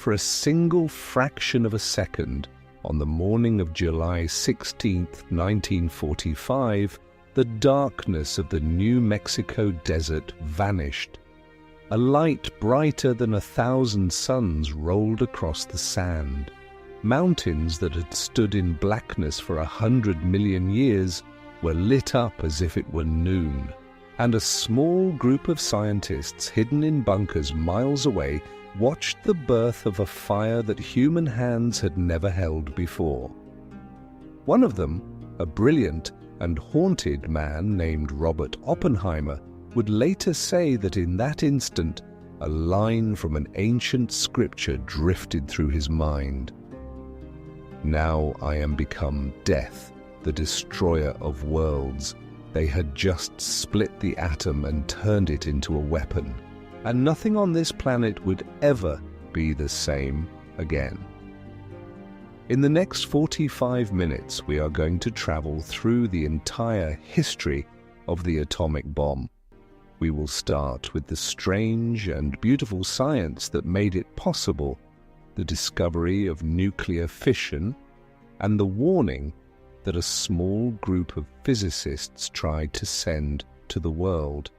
for a single fraction of a second, on the morning of July 16, 1945, the darkness of the New Mexico desert vanished. A light brighter than 1,000 suns rolled across the sand. Mountains that had stood in blackness for 100 million years were lit up as if it were noon, and a small group of scientists hidden in bunkers miles away watched the birth of a fire that human hands had never held before. One of them, a brilliant and haunted man named Robert Oppenheimer, would later say that in that instant a line from an ancient scripture drifted through his mind. "Now I am become death, the destroyer of worlds." They had just split the atom and turned it into a weapon, and nothing on this planet would ever be the same again. In the next 45 minutes, we are going to travel through the entire history of the atomic bomb. We will start with the strange and beautiful science that made it possible, the discovery of nuclear fission, and the warning that a small group of physicists tried to send to the world.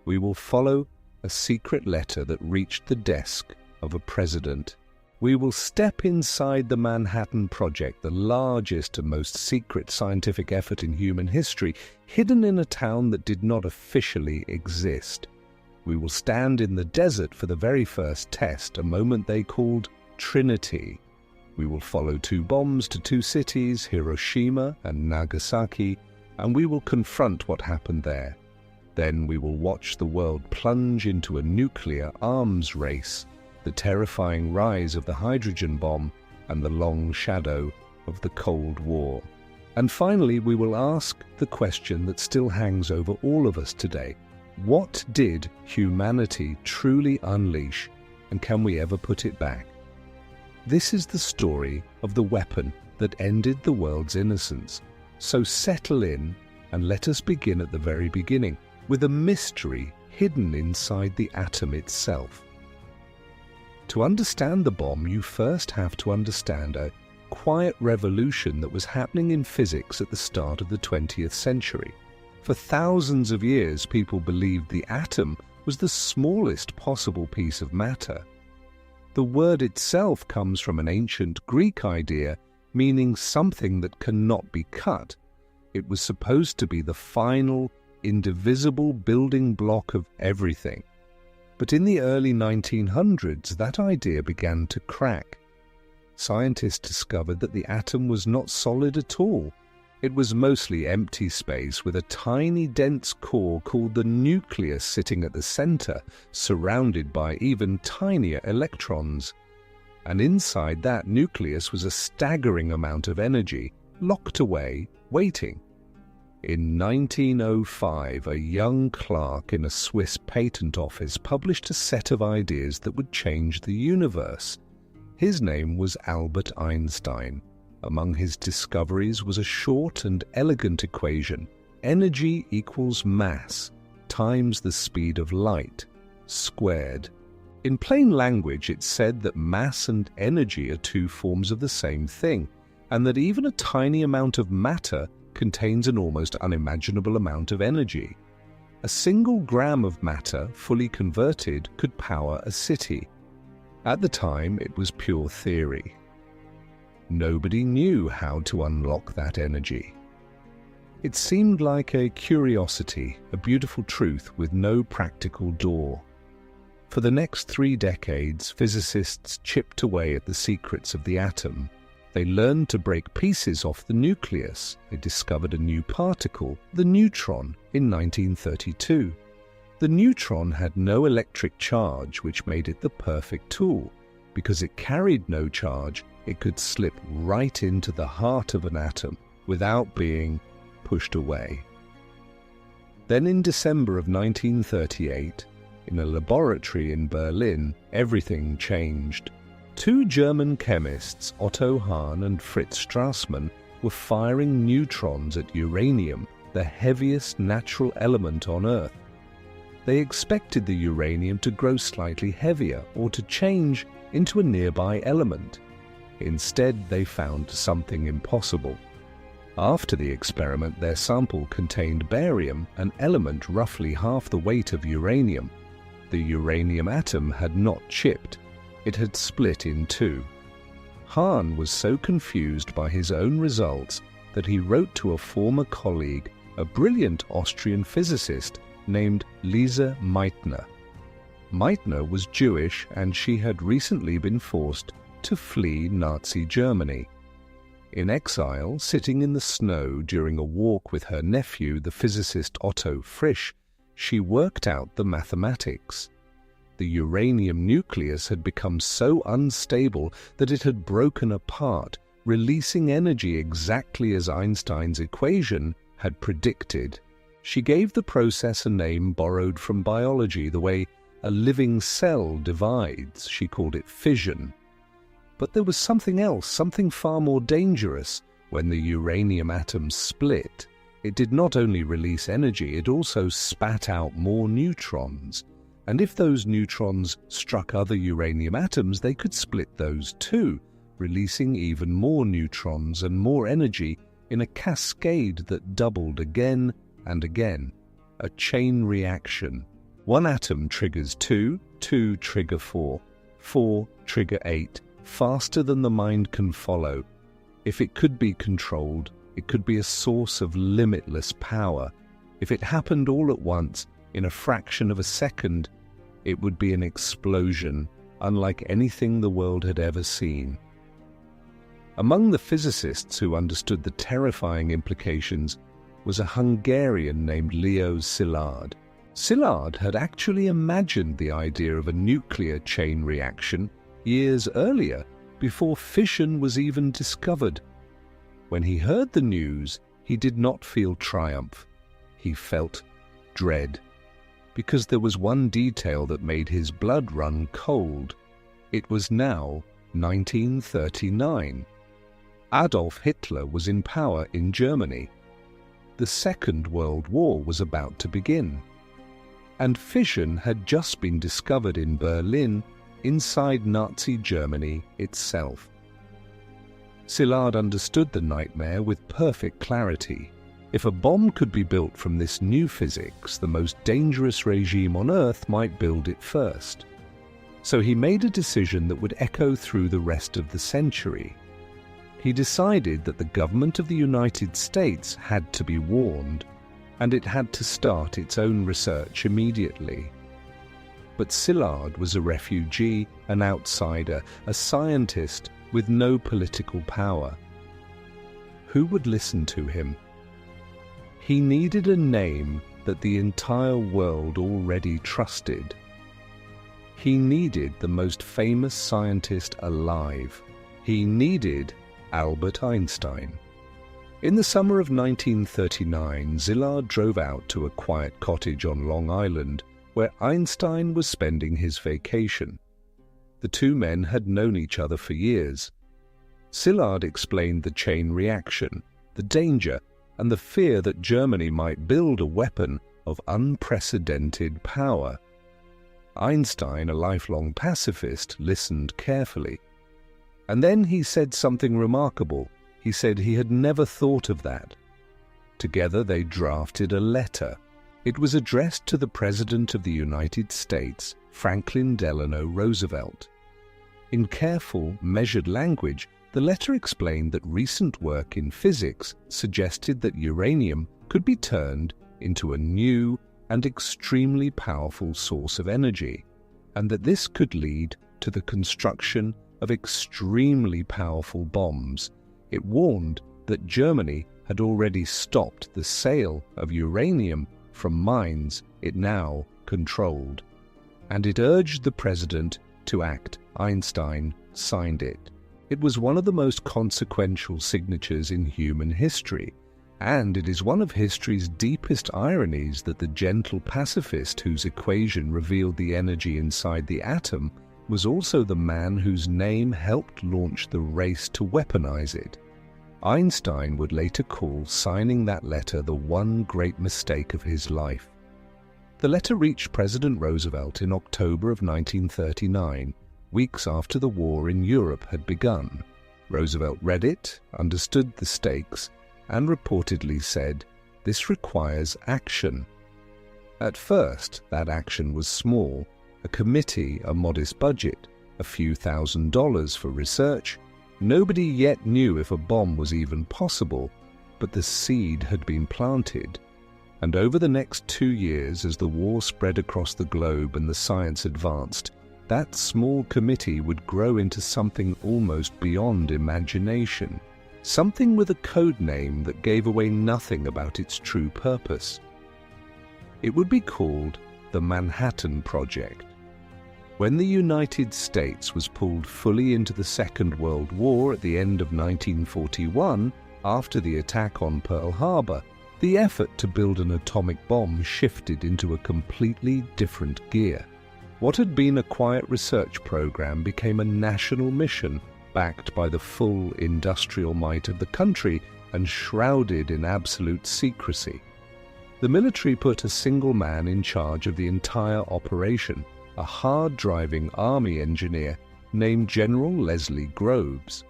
We will follow a secret letter that reached the desk of a president. We will step inside the Manhattan Project, the largest and most secret scientific effort in human history, hidden in a town that did not officially exist. We will stand in the desert for the very first test, a moment they called Trinity. We will follow 2 bombs to 2 cities, Hiroshima and Nagasaki, and we will confront what happened there. Then we will watch the world plunge into a nuclear arms race, the terrifying rise of the hydrogen bomb, and the long shadow of the Cold War. And finally, we will ask the question that still hangs over all of us today. What did humanity truly unleash, and can we ever put it back? This is the story of the weapon that ended the world's innocence. So settle in and let us begin at the very beginning, with a mystery hidden inside the atom itself. To understand the bomb, you first have to understand a quiet revolution that was happening in physics at the start of the 20th century. For thousands of years, people believed the atom was the smallest possible piece of matter. The word itself comes from an ancient Greek idea meaning something that cannot be cut. It was supposed to be the final, indivisible building block of everything. But in the early 1900s, that idea began to crack. Scientists discovered that the atom was not solid at all. It was mostly empty space with a tiny dense core called the nucleus sitting at the center, surrounded by even tinier electrons. And inside that nucleus was a staggering amount of energy, locked away, waiting. In 1905, a young clerk in a Swiss patent office published a set of ideas that would change the universe. His name was Albert Einstein. Among his discoveries was a short and elegant equation: energy equals mass times the speed of light, squared. In plain language, it said that mass and energy are 2 forms of the same thing, and that even a tiny amount of matter contains an almost unimaginable amount of energy. A single gram of matter, fully converted, could power a city. At the time, it was pure theory. Nobody knew how to unlock that energy. It seemed like a curiosity, a beautiful truth with no practical door. For the next 3 decades, physicists chipped away at the secrets of the atom. They learned to break pieces off the nucleus. They discovered a new particle, the neutron, in 1932. The neutron had no electric charge, which made it the perfect tool. Because it carried no charge, it could slip right into the heart of an atom without being pushed away. Then in December of 1938, in a laboratory in Berlin, everything changed. 2 German chemists, Otto Hahn and Fritz Strassmann, were firing neutrons at uranium, the heaviest natural element on Earth. They expected the uranium to grow slightly heavier or to change into a nearby element. Instead, they found something impossible. After the experiment, their sample contained barium, an element roughly half the weight of uranium. The uranium atom had not chipped. It had split in two. Hahn was so confused by his own results that he wrote to a former colleague, a brilliant Austrian physicist named Lise Meitner. Meitner was Jewish, and she had recently been forced to flee Nazi Germany. In exile, sitting in the snow during a walk with her nephew, the physicist Otto Frisch, she worked out the mathematics. The uranium nucleus had become so unstable that it had broken apart, releasing energy exactly as Einstein's equation had predicted. She gave the process a name borrowed from biology, the way a living cell divides. She called it fission. But there was something else, something far more dangerous. When the uranium atom split, it did not only release energy, it also spat out more neutrons. And if those neutrons struck other uranium atoms, they could split those too, releasing even more neutrons and more energy in a cascade that doubled again and again. A chain reaction. One atom triggers two, two trigger four, four trigger eight, faster than the mind can follow. If it could be controlled, it could be a source of limitless power. If it happened all at once, in a fraction of a second, it would be an explosion unlike anything the world had ever seen. Among the physicists who understood the terrifying implications was a Hungarian named Leo Szilard. Szilard had actually imagined the idea of a nuclear chain reaction years earlier, before fission was even discovered. When he heard the news, he did not feel triumph. He felt dread, because there was one detail that made his blood run cold. It was now 1939. Adolf Hitler was in power in Germany. The Second World War was about to begin. And fission had just been discovered in Berlin, inside Nazi Germany itself. Szilard understood the nightmare with perfect clarity. If a bomb could be built from this new physics, the most dangerous regime on Earth might build it first. So he made a decision that would echo through the rest of the century. He decided that the government of the United States had to be warned, and it had to start its own research immediately. But Szilard was a refugee, an outsider, a scientist with no political power. Who would listen to him? He needed a name that the entire world already trusted. He needed the most famous scientist alive. He needed Albert Einstein. In the summer of 1939, Szilard drove out to a quiet cottage on Long Island, where Einstein was spending his vacation. The two men had known each other for years. Szilard explained the chain reaction, the danger, and the fear that Germany might build a weapon of unprecedented power. Einstein, a lifelong pacifist, listened carefully. And then he said something remarkable. He said he had never thought of that. Together they drafted a letter. It was addressed to the President of the United States, Franklin Delano Roosevelt. In careful, measured language, the letter explained that recent work in physics suggested that uranium could be turned into a new and extremely powerful source of energy, and that this could lead to the construction of extremely powerful bombs. It warned that Germany had already stopped the sale of uranium from mines it now controlled, and it urged the president to act. Einstein signed it. It was one of the most consequential signatures in human history, and it is one of history's deepest ironies that the gentle pacifist whose equation revealed the energy inside the atom was also the man whose name helped launch the race to weaponize it. Einstein would later call signing that letter the one great mistake of his life. The letter reached President Roosevelt in October of 1939, weeks after the war in Europe had begun. Roosevelt read it, understood the stakes, and reportedly said, "This requires action." At first, that action was small: a committee, a modest budget, a few $1,000s for research. Nobody yet knew if a bomb was even possible, but the seed had been planted. And over the next 2 years, as the war spread across the globe and the science advanced, that small committee would grow into something almost beyond imagination, something with a code name that gave away nothing about its true purpose. It would be called the Manhattan Project. When the United States was pulled fully into the Second World War at the end of 1941, after the attack on Pearl Harbor, the effort to build an atomic bomb shifted into a completely different gear. What had been a quiet research program became a national mission, backed by the full industrial might of the country and shrouded in absolute secrecy. The military put a single man in charge of the entire operation, a hard-driving Army engineer named General Leslie Groves.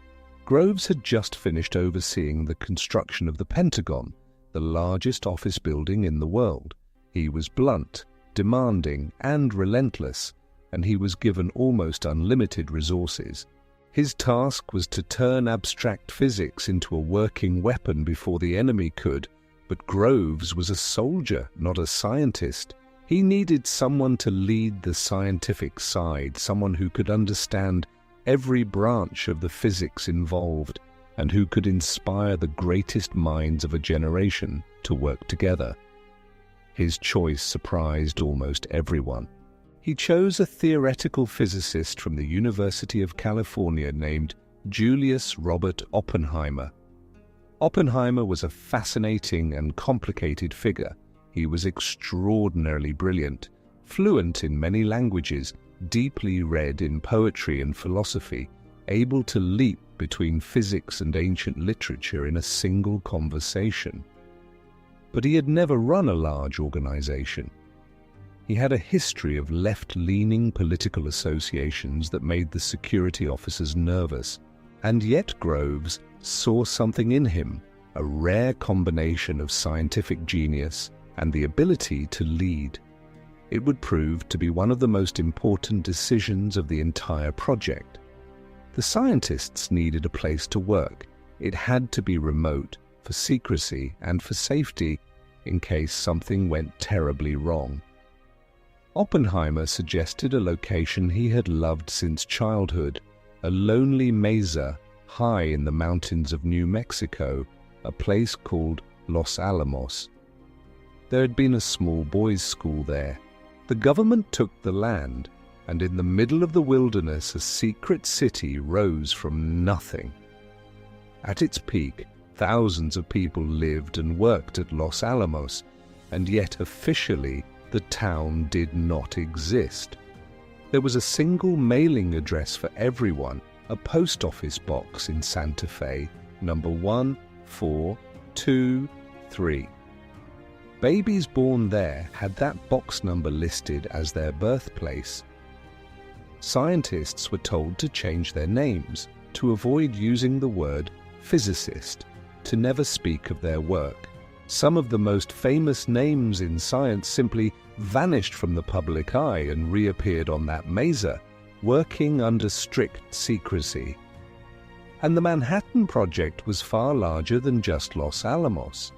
Groves had just finished overseeing the construction of the Pentagon, the largest office building in the world. He was blunt, demanding, and relentless, and he was given almost unlimited resources. His task was to turn abstract physics into a working weapon before the enemy could, but Groves was a soldier, not a scientist. He needed someone to lead the scientific side, someone who could understand every branch of the physics involved, and who could inspire the greatest minds of a generation to work together. His choice surprised almost everyone. He chose a theoretical physicist from the University of California named Julius Robert Oppenheimer. Oppenheimer was a fascinating and complicated figure. He was extraordinarily brilliant, fluent in many languages, deeply read in poetry and philosophy, able to leap between physics and ancient literature in a single conversation. But he had never run a large organization. He had a history of left-leaning political associations that made the security officers nervous, and yet Groves saw something in him, a rare combination of scientific genius and the ability to lead. It would prove to be one of the most important decisions of the entire project. The scientists needed a place to work. It had to be remote, for secrecy and for safety, in case something went terribly wrong. Oppenheimer suggested a location he had loved since childhood, a lonely mesa high in the mountains of New Mexico, a place called Los Alamos. There had been a small boys' school there. The government took the land, and in the middle of the wilderness a secret city rose from nothing. At its peak, thousands of people lived and worked at Los Alamos, and yet officially the town did not exist. There was a single mailing address for everyone, a post office box in Santa Fe, number 1423. Babies born there had that box number listed as their birthplace. Scientists were told to change their names, to avoid using the word physicist, to never speak of their work. Some of the most famous names in science simply vanished from the public eye and reappeared on that mesa, working under strict secrecy. And the Manhattan Project was far larger than just Los Alamos.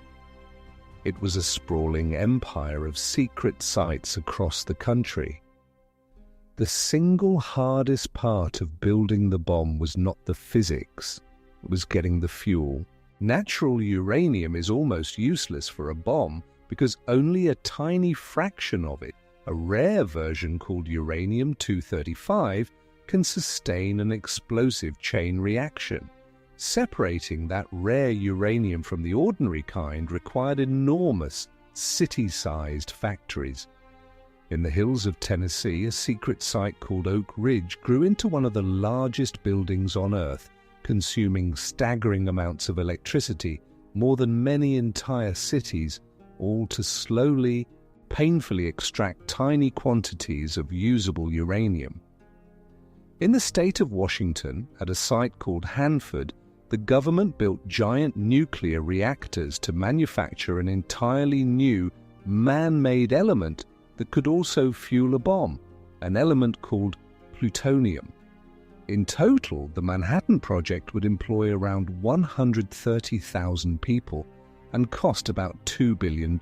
It was a sprawling empire of secret sites across the country. The single hardest part of building the bomb was not the physics, it was getting the fuel. Natural uranium is almost useless for a bomb because only a tiny fraction of it, a rare version called uranium-235, can sustain an explosive chain reaction. Separating that rare uranium from the ordinary kind required enormous, city-sized factories. In the hills of Tennessee, a secret site called Oak Ridge grew into one of the largest buildings on Earth, consuming staggering amounts of electricity, more than many entire cities, all to slowly, painfully extract tiny quantities of usable uranium. In the state of Washington, at a site called Hanford, the government built giant nuclear reactors to manufacture an entirely new, man-made element that could also fuel a bomb, an element called plutonium. In total, the Manhattan Project would employ around 130,000 people and cost about $2 billion,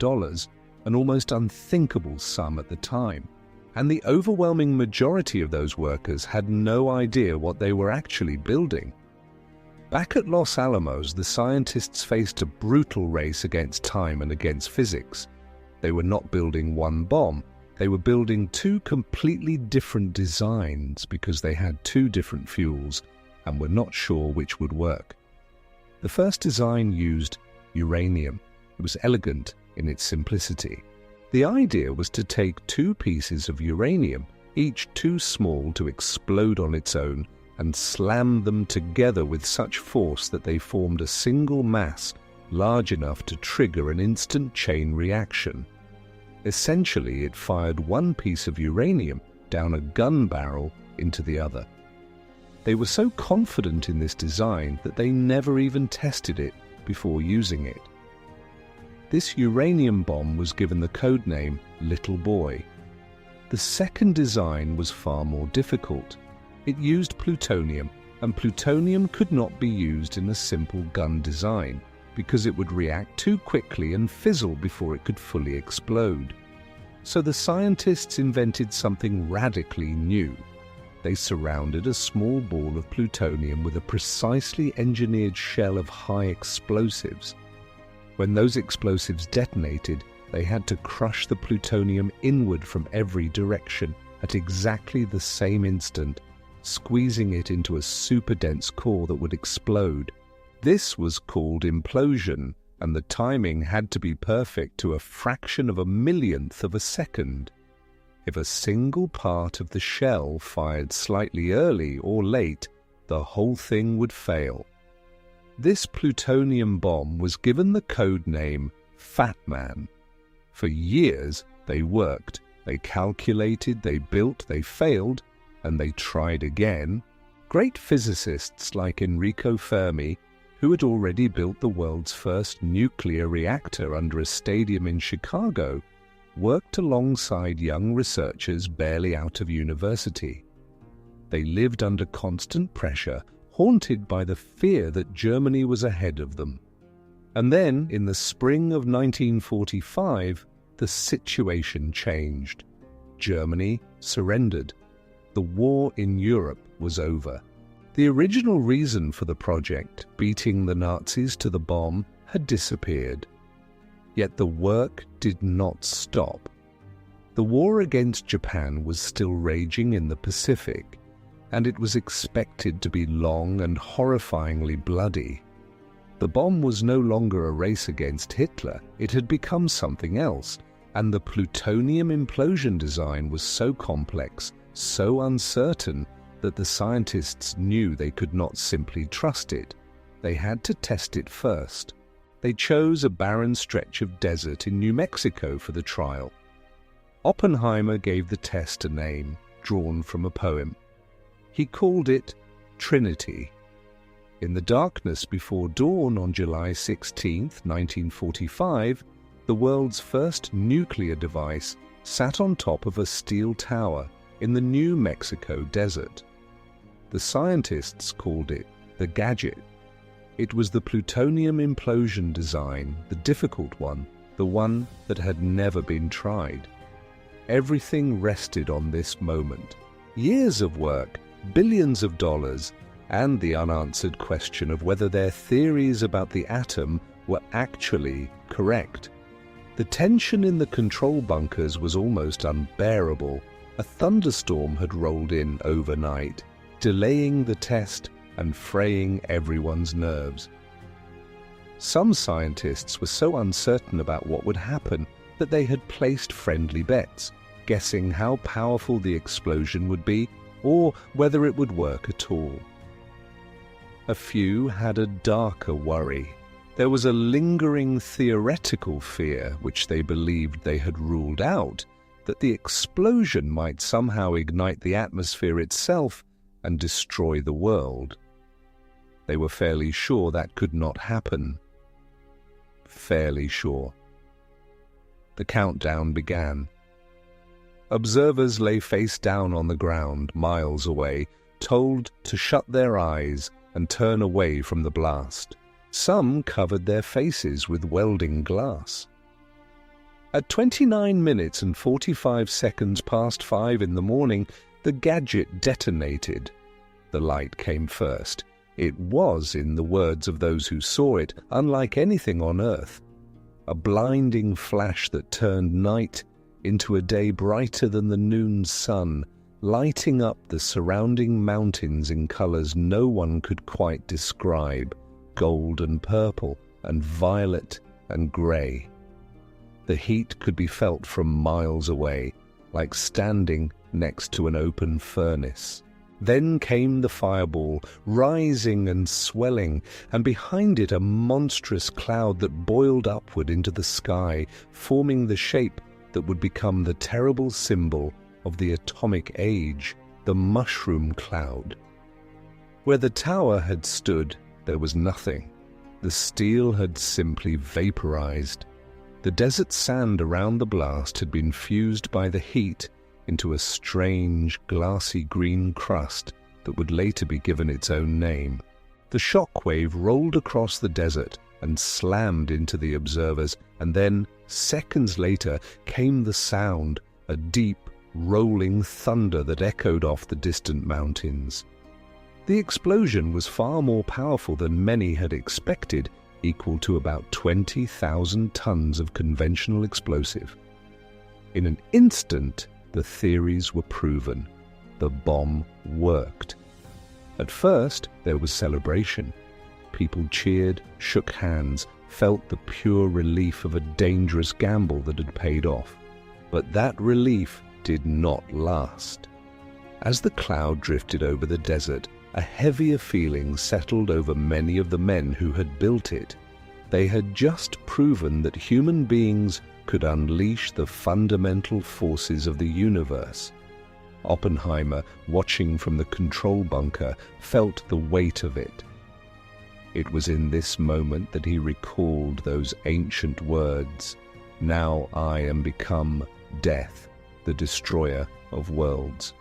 an almost unthinkable sum at the time. And the overwhelming majority of those workers had no idea what they were actually building. Back at Los Alamos, the scientists faced a brutal race against time and against physics. They were not building one bomb. They were building two completely different designs because they had two different fuels and were not sure which would work. The first design used uranium. It was elegant in its simplicity. The idea was to take two pieces of uranium, each too small to explode on its own, and slam them together with such force that they formed a single mass large enough to trigger an instant chain reaction. Essentially, it fired one piece of uranium down a gun barrel into the other. They were so confident in this design that they never even tested it before using it. This uranium bomb was given the code name Little Boy. The second design was far more difficult. It used plutonium, and plutonium could not be used in a simple gun design because it would react too quickly and fizzle before it could fully explode. So the scientists invented something radically new. They surrounded a small ball of plutonium with a precisely engineered shell of high explosives. When those explosives detonated, they had to crush the plutonium inward from every direction at exactly the same instant, squeezing it into a super-dense core that would explode. This was called implosion, and the timing had to be perfect to a fraction of a millionth of a second. If a single part of the shell fired slightly early or late, the whole thing would fail. This plutonium bomb was given the code name Fat Man. For years they worked, they calculated, they built, they failed, and they tried again. Great physicists like Enrico Fermi, who had already built the world's first nuclear reactor under a stadium in Chicago, worked alongside young researchers barely out of university. They lived under constant pressure, haunted by the fear that Germany was ahead of them. And then, in the spring of 1945, the situation changed. Germany surrendered. The war in Europe was over. The original reason for the project, beating the Nazis to the bomb, had disappeared. Yet the work did not stop. The war against Japan was still raging in the Pacific, and it was expected to be long and horrifyingly bloody. The bomb was no longer a race against Hitler, it had become something else, and the plutonium implosion design was so complex, so uncertain, that the scientists knew they could not simply trust it. They had to test it first. They chose a barren stretch of desert in New Mexico for the trial. Oppenheimer gave the test a name, drawn from a poem. He called it Trinity. In the darkness before dawn on July 16, 1945, the world's first nuclear device sat on top of a steel tower in the New Mexico desert. The scientists called it the gadget. It was the plutonium implosion design, the difficult one, the one that had never been tried. Everything rested on this moment. Years of work, billions of dollars, and the unanswered question of whether their theories about the atom were actually correct. The tension in the control bunkers was almost unbearable. A thunderstorm had rolled in overnight, delaying the test and fraying everyone's nerves. Some scientists were so uncertain about what would happen that they had placed friendly bets, guessing how powerful the explosion would be or whether it would work at all. A few had a darker worry. There was a lingering theoretical fear, which they believed they had ruled out, that the explosion might somehow ignite the atmosphere itself and destroy the world. They were fairly sure that could not happen. Fairly sure. The countdown began. Observers lay face down on the ground, miles away, told to shut their eyes and turn away from the blast. Some covered their faces with welding glass. At 29 minutes and 45 seconds past 5 in the morning, the gadget detonated. The light came first. It was, in the words of those who saw it, unlike anything on Earth. A blinding flash that turned night into a day brighter than the noon sun, lighting up the surrounding mountains in colors no one could quite describe, gold and purple and violet and gray. The heat could be felt from miles away, like standing next to an open furnace. Then came the fireball, rising and swelling, and behind it a monstrous cloud that boiled upward into the sky, forming the shape that would become the terrible symbol of the atomic age, the mushroom cloud. Where the tower had stood, there was nothing. The steel had simply vaporized. The desert sand around the blast had been fused by the heat into a strange, glassy green crust that would later be given its own name. The shock wave rolled across the desert and slammed into the observers, and then, seconds later, came the sound, a deep, rolling thunder that echoed off the distant mountains. The explosion was far more powerful than many had expected, equal to about 20,000 tons of conventional explosive. In an instant, the theories were proven. The bomb worked. At first, there was celebration. People cheered, shook hands, felt the pure relief of a dangerous gamble that had paid off. But that relief did not last. As the cloud drifted over the desert, a heavier feeling settled over many of the men who had built it. They had just proven that human beings could unleash the fundamental forces of the universe. Oppenheimer, watching from the control bunker, felt the weight of it. It was in this moment that he recalled those ancient words, "Now I am become death, the destroyer of worlds."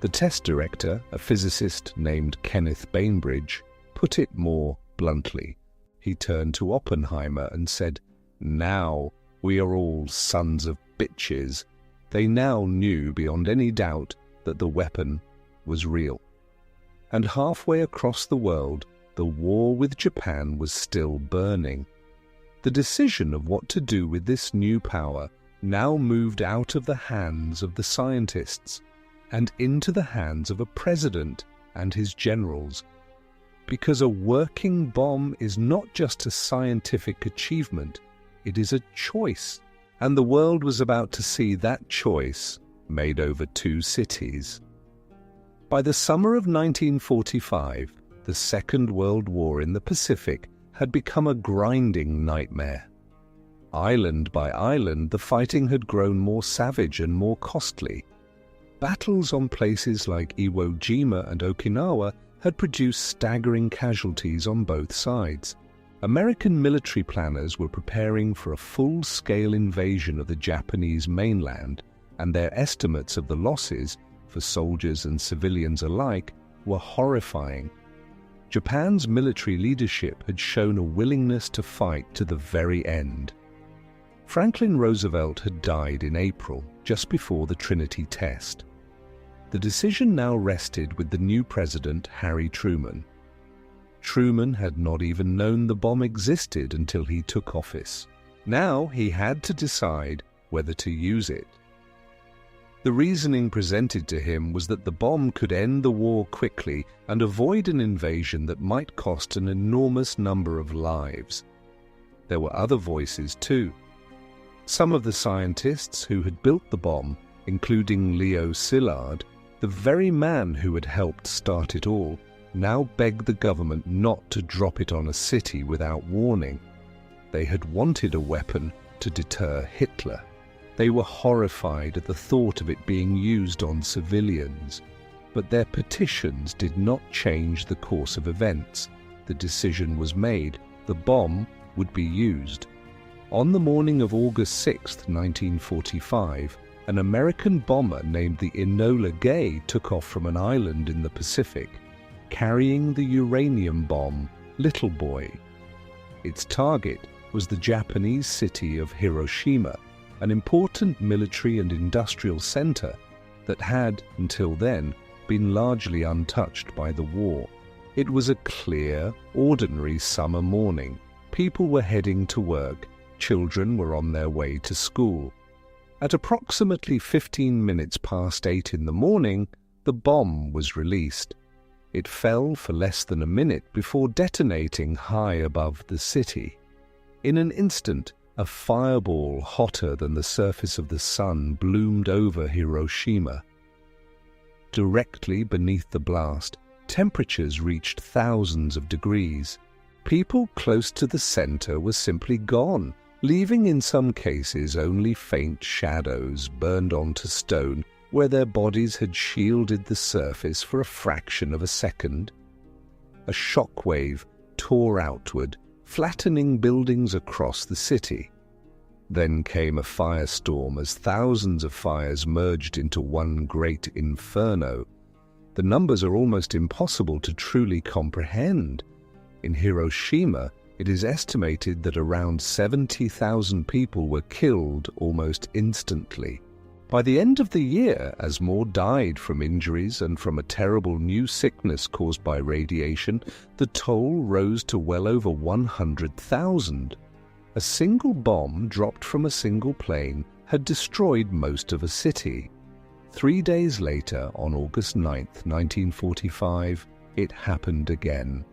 The test director, a physicist named Kenneth Bainbridge, put it more bluntly. He turned to Oppenheimer and said, "Now we are all sons of bitches." They now knew beyond any doubt that the weapon was real. And halfway across the world, the war with Japan was still burning. The decision of what to do with this new power now moved out of the hands of the scientists and into the hands of a president and his generals. Because a working bomb is not just a scientific achievement, it is a choice. And the world was about to see that choice made over 2 cities. By the summer of 1945, the Second World War in the Pacific had become a grinding nightmare. Island by island, the fighting had grown more savage and more costly. Battles on places like Iwo Jima and Okinawa had produced staggering casualties on both sides. American military planners were preparing for a full-scale invasion of the Japanese mainland, and their estimates of the losses, for soldiers and civilians alike, were horrifying. Japan's military leadership had shown a willingness to fight to the very end. Franklin Roosevelt had died in April, just before the Trinity test. The decision now rested with the new president, Harry Truman. Truman had not even known the bomb existed until he took office. Now he had to decide whether to use it. The reasoning presented to him was that the bomb could end the war quickly and avoid an invasion that might cost an enormous number of lives. There were other voices too. Some of the scientists who had built the bomb, including Leo Szilard, the very man who had helped start it all, now begged the government not to drop it on a city without warning. They had wanted a weapon to deter Hitler. They were horrified at the thought of it being used on civilians. But their petitions did not change the course of events. The decision was made. The bomb would be used. On the morning of August 6, 1945, an American bomber named the Enola Gay took off from an island in the Pacific, carrying the uranium bomb Little Boy. Its target was the Japanese city of Hiroshima, an important military and industrial center that had, until then, been largely untouched by the war. It was a clear, ordinary summer morning. People were heading to work. Children were on their way to school. At approximately 15 minutes past 8 in the morning, the bomb was released. It fell for less than a minute before detonating high above the city. In an instant, a fireball hotter than the surface of the sun bloomed over Hiroshima. Directly beneath the blast, temperatures reached thousands of degrees. People close to the center were simply gone, leaving in some cases only faint shadows burned onto stone where their bodies had shielded the surface for a fraction of a second. A shockwave tore outward, flattening buildings across the city. Then came a firestorm as thousands of fires merged into one great inferno. The numbers are almost impossible to truly comprehend. In Hiroshima, it is estimated that around 70,000 people were killed almost instantly. By the end of the year, as more died from injuries and from a terrible new sickness caused by radiation, the toll rose to well over 100,000. A single bomb dropped from a single plane had destroyed most of a city. 3 days later, on August 9, 1945, it happened again.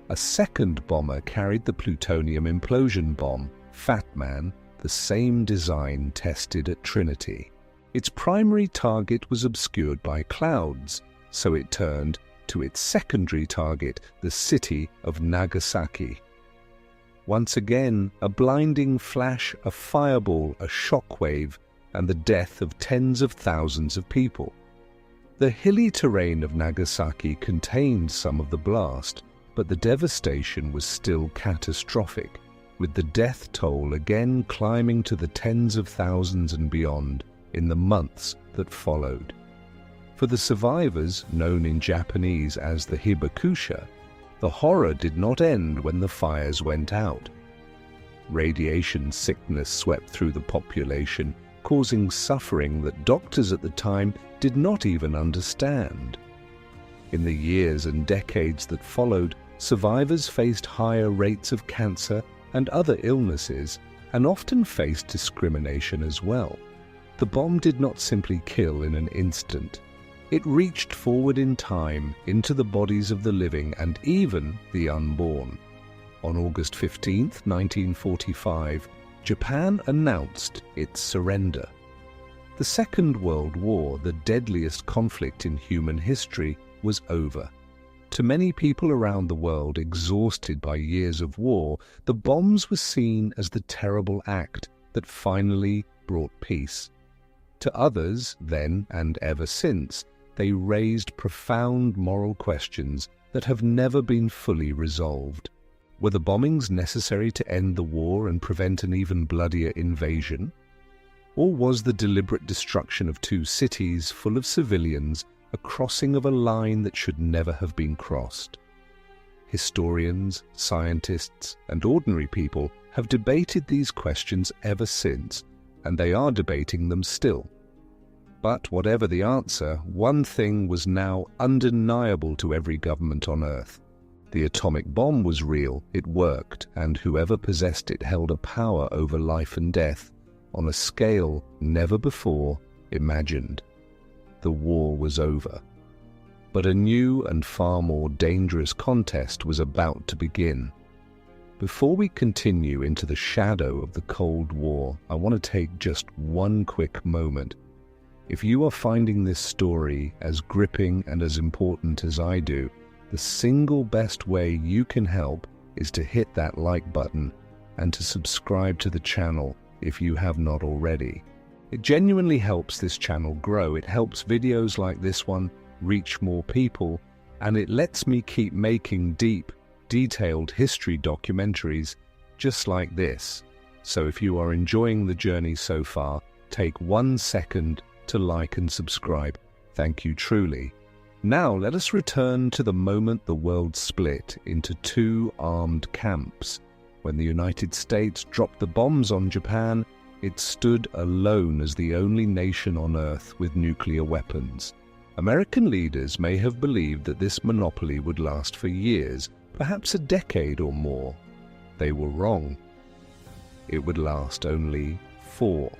A second bomber carried the plutonium implosion bomb, Fat Man, the same design tested at Trinity. Its primary target was obscured by clouds, so it turned to its secondary target, the city of Nagasaki. Once again, a blinding flash, a fireball, a shockwave, and the death of tens of thousands of people. The hilly terrain of Nagasaki contained some of the blast, but the devastation was still catastrophic, with the death toll again climbing to the tens of thousands and beyond in the months that followed. For the survivors, known in Japanese as the hibakusha, the horror did not end when the fires went out. Radiation sickness swept through the population, causing suffering that doctors at the time did not even understand. In the years and decades that followed, survivors faced higher rates of cancer and other illnesses, and often faced discrimination as well. The bomb did not simply kill in an instant. It reached forward in time into the bodies of the living and even the unborn. On August 15, 1945, Japan announced its surrender. The Second World War, the deadliest conflict in human history, was over. To many people around the world exhausted by years of war, the bombs were seen as the terrible act that finally brought peace. To others, then and ever since, they raised profound moral questions that have never been fully resolved. Were the bombings necessary to end the war and prevent an even bloodier invasion? Or was the deliberate destruction of two cities full of civilians a crossing of a line that should never have been crossed? Historians, scientists, and ordinary people have debated these questions ever since, and they are debating them still. But whatever the answer, one thing was now undeniable to every government on Earth. The atomic bomb was real, it worked, and whoever possessed it held a power over life and death on a scale never before imagined. The war was over. But a new and far more dangerous contest was about to begin. Before we continue into the shadow of the Cold War, I want to take just one quick moment. If you are finding this story as gripping and as important as I do, the the single best way you can help is to hit that like button and to subscribe to the channel if you have not already. It genuinely helps this channel grow. It helps videos like this one reach more people, and it lets me keep making deep, detailed history documentaries just like this. So if you are enjoying the journey so far, take 1 second to like and subscribe. Thank you truly. Now let us return to the moment the world split into two armed camps. When the United States dropped the bombs on Japan, it stood alone as the only nation on Earth with nuclear weapons. American leaders may have believed that this monopoly would last for years, perhaps a decade or more. They were wrong. It would last only 4.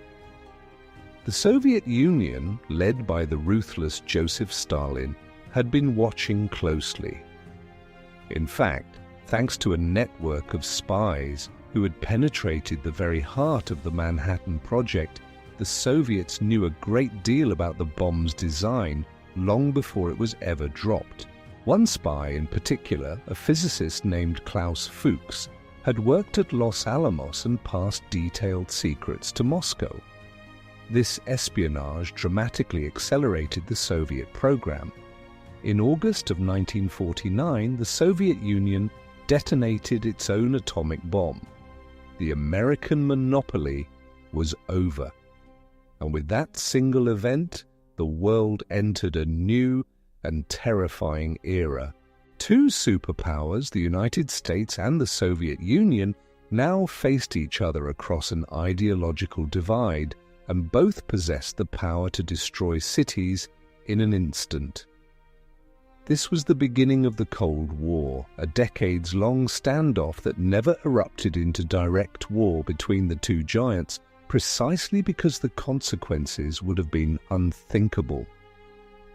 The Soviet Union, led by the ruthless Joseph Stalin, had been watching closely. In fact, thanks to a network of spies who had penetrated the very heart of the Manhattan Project, the Soviets knew a great deal about the bomb's design long before it was ever dropped. One spy in particular, a physicist named Klaus Fuchs, had worked at Los Alamos and passed detailed secrets to Moscow. This espionage dramatically accelerated the Soviet program. In August of 1949, the Soviet Union detonated its own atomic bomb. The American monopoly was over. And with that single event, the world entered a new and terrifying era. Two superpowers, the United States and the Soviet Union, now faced each other across an ideological divide, and both possessed the power to destroy cities in an instant. This was the beginning of the Cold War, a decades-long standoff that never erupted into direct war between the two giants, precisely because the consequences would have been unthinkable.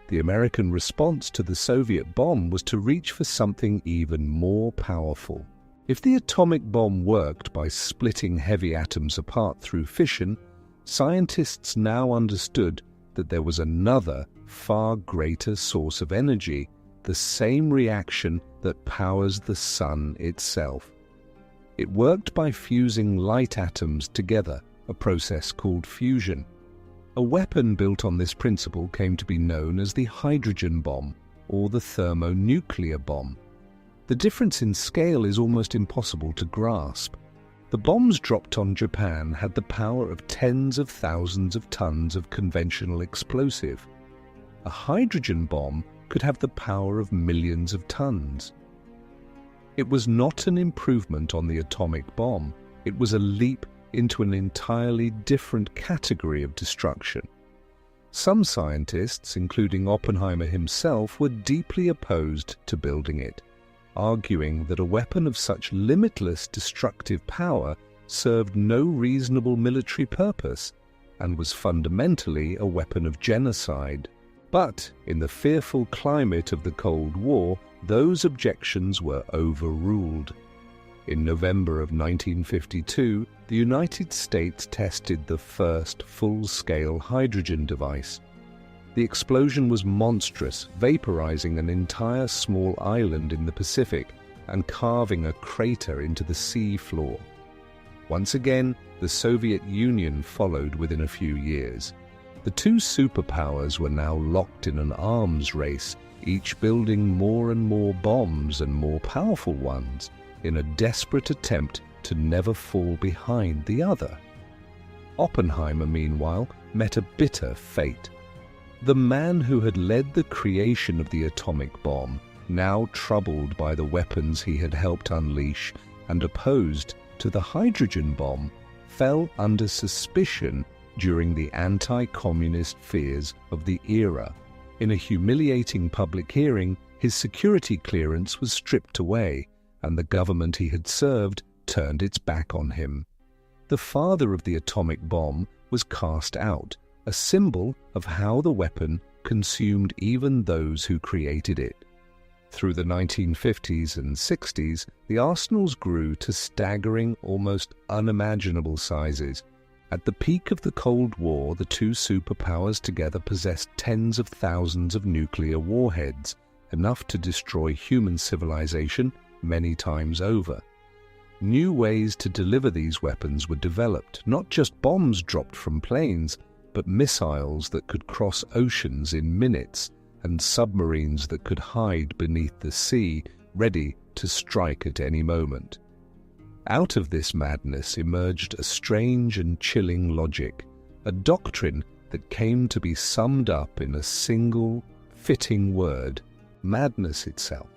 The American response to the Soviet bomb was to reach for something even more powerful. If the atomic bomb worked by splitting heavy atoms apart through fission, scientists now understood that there was another, far greater source of energy, the same reaction that powers the sun itself. It worked by fusing light atoms together, a process called fusion. A weapon built on this principle came to be known as the hydrogen bomb or the thermonuclear bomb. The difference in scale is almost impossible to grasp. The bombs dropped on Japan had the power of tens of thousands of tons of conventional explosive. A hydrogen bomb could have the power of millions of tons. It was not an improvement on the atomic bomb. It was a leap into an entirely different category of destruction. Some scientists, including Oppenheimer himself, were deeply opposed to building it, arguing that a weapon of such limitless destructive power served no reasonable military purpose and was fundamentally a weapon of genocide. But in the fearful climate of the Cold War, those objections were overruled. In November of 1952, the United States tested the first full-scale hydrogen device. The explosion was monstrous, vaporizing an entire small island in the Pacific and carving a crater into the sea floor. Once again, the Soviet Union followed within a few years. The two superpowers were now locked in an arms race, each building more and more bombs and more powerful ones, in a desperate attempt to never fall behind the other. Oppenheimer, meanwhile, met a bitter fate. The man who had led the creation of the atomic bomb, now troubled by the weapons he had helped unleash and opposed to the hydrogen bomb, fell under suspicion during the anti-communist fears of the era. In a humiliating public hearing, his security clearance was stripped away, and the government he had served turned its back on him. The father of the atomic bomb was cast out, a symbol of how the weapon consumed even those who created it. Through the 1950s and 60s, the arsenals grew to staggering, almost unimaginable sizes. At the peak of the Cold War, the two superpowers together possessed tens of thousands of nuclear warheads, enough to destroy human civilization many times over. New ways to deliver these weapons were developed, not just bombs dropped from planes, but missiles that could cross oceans in minutes and submarines that could hide beneath the sea, ready to strike at any moment. Out of this madness emerged a strange and chilling logic, a doctrine that came to be summed up in a single, fitting word: madness itself.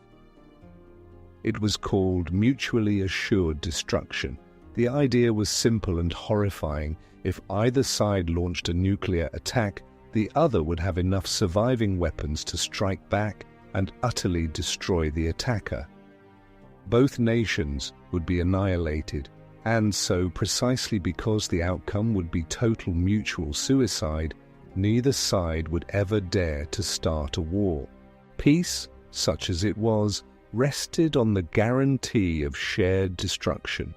It was called mutually assured destruction. The idea was simple and horrifying. If either side launched a nuclear attack, the other would have enough surviving weapons to strike back and utterly destroy the attacker. Both nations would be annihilated, and so, precisely because the outcome would be total mutual suicide, neither side would ever dare to start a war. Peace, such as it was, rested on the guarantee of shared destruction.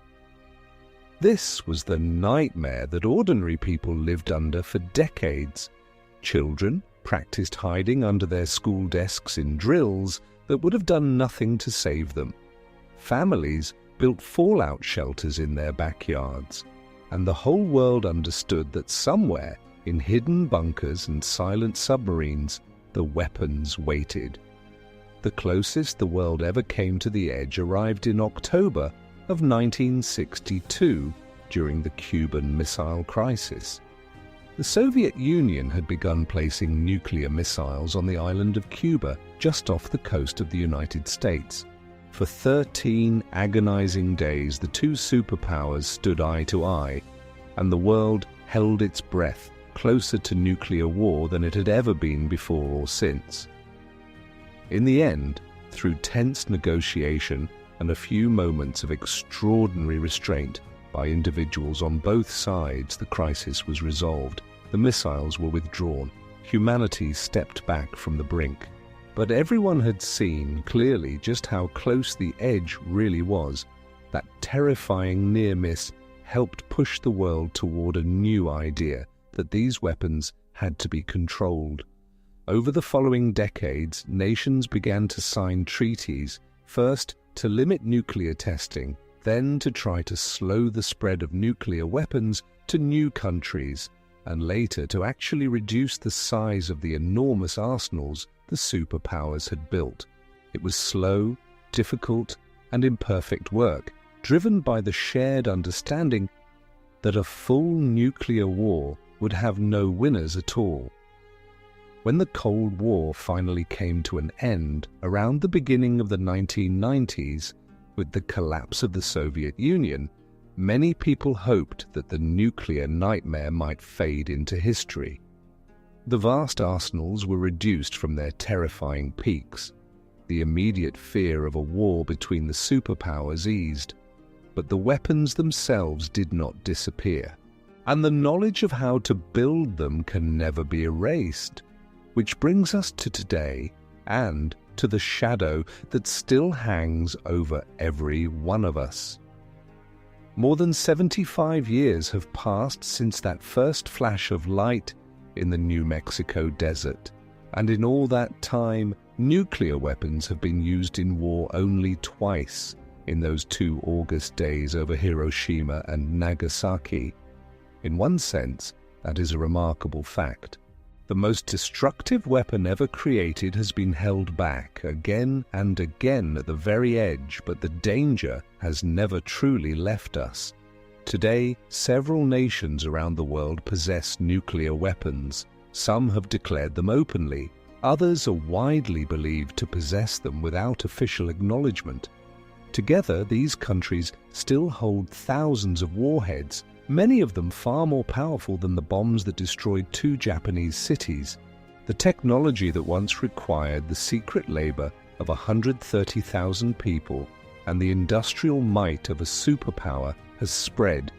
This was the nightmare that ordinary people lived under for decades. Children practiced hiding under their school desks in drills that would have done nothing to save them. Families built fallout shelters in their backyards, and the whole world understood that somewhere, in hidden bunkers and silent submarines, the weapons waited. The closest the world ever came to the edge arrived in October of 1962 during the Cuban Missile Crisis. The Soviet Union had begun placing nuclear missiles on the island of Cuba, just off the coast of the United States. For 13 agonizing days, the two superpowers stood eye to eye, and the world held its breath, closer to nuclear war than it had ever been before or since. In the end, through tense negotiation and a few moments of extraordinary restraint by individuals on both sides, the crisis was resolved. The missiles were withdrawn. Humanity stepped back from the brink. But everyone had seen clearly just how close the edge really was. That terrifying near miss helped push the world toward a new idea, that these weapons had to be controlled. Over the following decades, nations began to sign treaties, first to limit nuclear testing, then to try to slow the spread of nuclear weapons to new countries, and later to actually reduce the size of the enormous arsenals the superpowers had built. It was slow, difficult, and imperfect work, driven by the shared understanding that a full nuclear war would have no winners at all. When the Cold War finally came to an end around the beginning of the 1990s, with the collapse of the Soviet Union, many people hoped that the nuclear nightmare might fade into history. The vast arsenals were reduced from their terrifying peaks. The immediate fear of a war between the superpowers eased, but the weapons themselves did not disappear, and the knowledge of how to build them can never be erased. Which brings us to today, and to the shadow that still hangs over every one of us. More than 75 years have passed since that first flash of light in the New Mexico desert, and in all that time, nuclear weapons have been used in war only twice, in those 2 August days over Hiroshima and Nagasaki. In one sense, that is a remarkable fact. The most destructive weapon ever created has been held back again and again at the very edge, but the danger has never truly left us. Today, several nations around the world possess nuclear weapons. Some have declared them openly. Others are widely believed to possess them without official acknowledgement. Together, these countries still hold thousands of warheads, many of them far more powerful than the bombs that destroyed 2 Japanese cities. The technology that once required the secret labor of 130,000 people and the industrial might of a superpower has spread,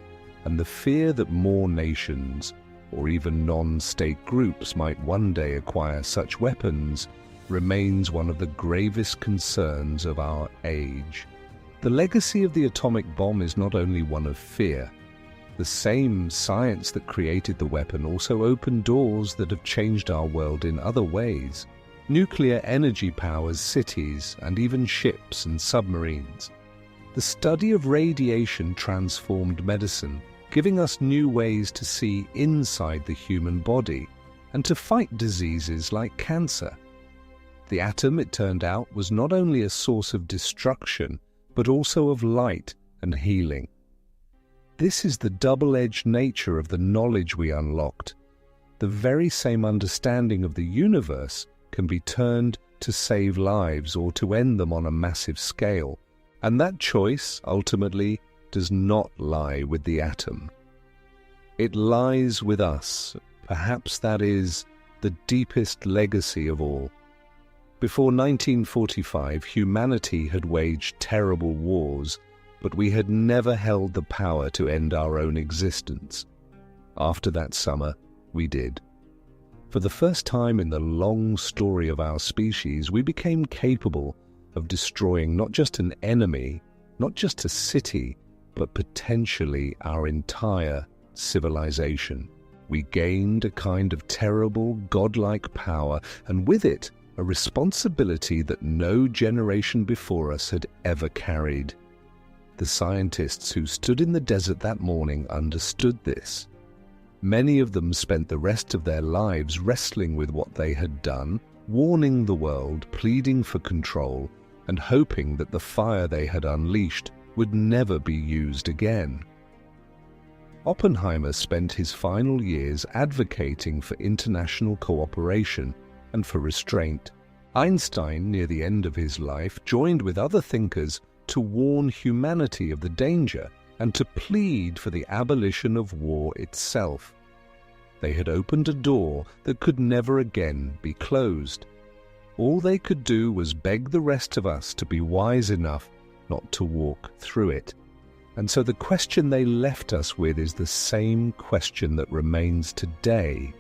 and the fear that more nations, or even non-state groups, might one day acquire such weapons remains one of the gravest concerns of our age. The legacy of the atomic bomb is not only one of fear. The same science that created the weapon also opened doors that have changed our world in other ways. Nuclear energy powers cities and even ships and submarines. The study of radiation transformed medicine, giving us new ways to see inside the human body and to fight diseases like cancer. The atom, it turned out, was not only a source of destruction, but also of light and healing. This is the double-edged nature of the knowledge we unlocked. The very same understanding of the universe can be turned to save lives or to end them on a massive scale. And that choice, ultimately, does not lie with the atom. It lies with us. Perhaps that is the deepest legacy of all. Before 1945, humanity had waged terrible wars, but we had never held the power to end our own existence. After that summer, we did. For the first time in the long story of our species, we became capable of destroying not just an enemy, not just a city, but potentially our entire civilization. We gained a kind of terrible, godlike power, and with it, a responsibility that no generation before us had ever carried. The scientists who stood in the desert that morning understood this. Many of them spent the rest of their lives wrestling with what they had done, warning the world, pleading for control, and hoping that the fire they had unleashed would never be used again. Oppenheimer spent his final years advocating for international cooperation and for restraint. Einstein, near the end of his life, joined with other thinkers to warn humanity of the danger and to plead for the abolition of war itself. They had opened a door that could never again be closed. All they could do was beg the rest of us to be wise enough not to walk through it. And so the question they left us with is the same question that remains today.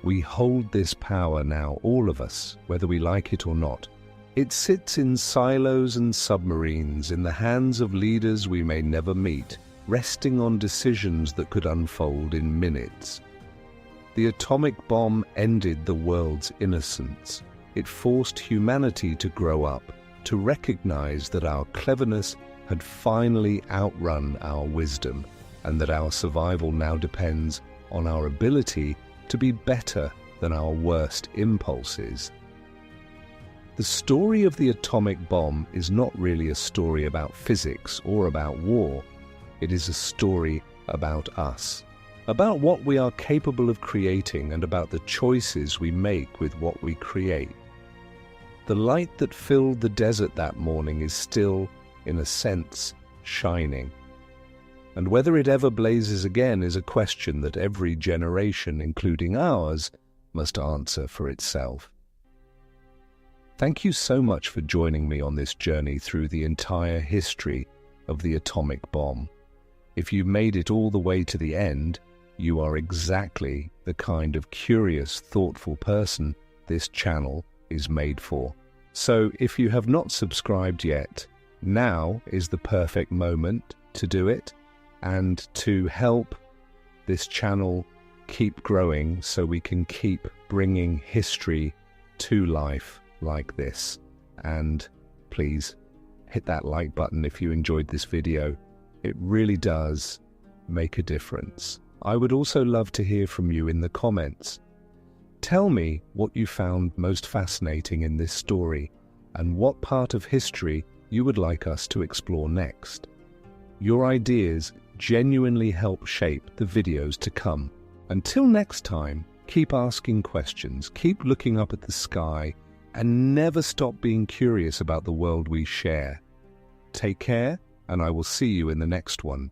We hold this power now, all of us, whether we like it or not. It sits in silos and submarines, in the hands of leaders we may never meet, resting on decisions that could unfold in minutes. The atomic bomb ended the world's innocence. It forced humanity to grow up, to recognize that our cleverness had finally outrun our wisdom, and that our survival now depends on our ability to be better than our worst impulses. The story of the atomic bomb is not really a story about physics or about war. It is a story about us, about what we are capable of creating and about the choices we make with what we create. The light that filled the desert that morning is still, in a sense, shining. And whether it ever blazes again is a question that every generation, including ours, must answer for itself. Thank you so much for joining me on this journey through the entire history of the atomic bomb. If you made it all the way to the end, you are exactly the kind of curious, thoughtful person this channel is made for. So if you have not subscribed yet, now is the perfect moment to do it and to help this channel keep growing so we can keep bringing history to life like this. And please hit that like button if you enjoyed this video. It really does make a difference. I would also love to hear from you in the comments. Tell me what you found most fascinating in this story and what part of history you would like us to explore next. Your ideas genuinely help shape the videos to come. Until next time, keep asking questions, keep looking up at the sky, and never stop being curious about the world we share. Take care, and I will see you in the next one.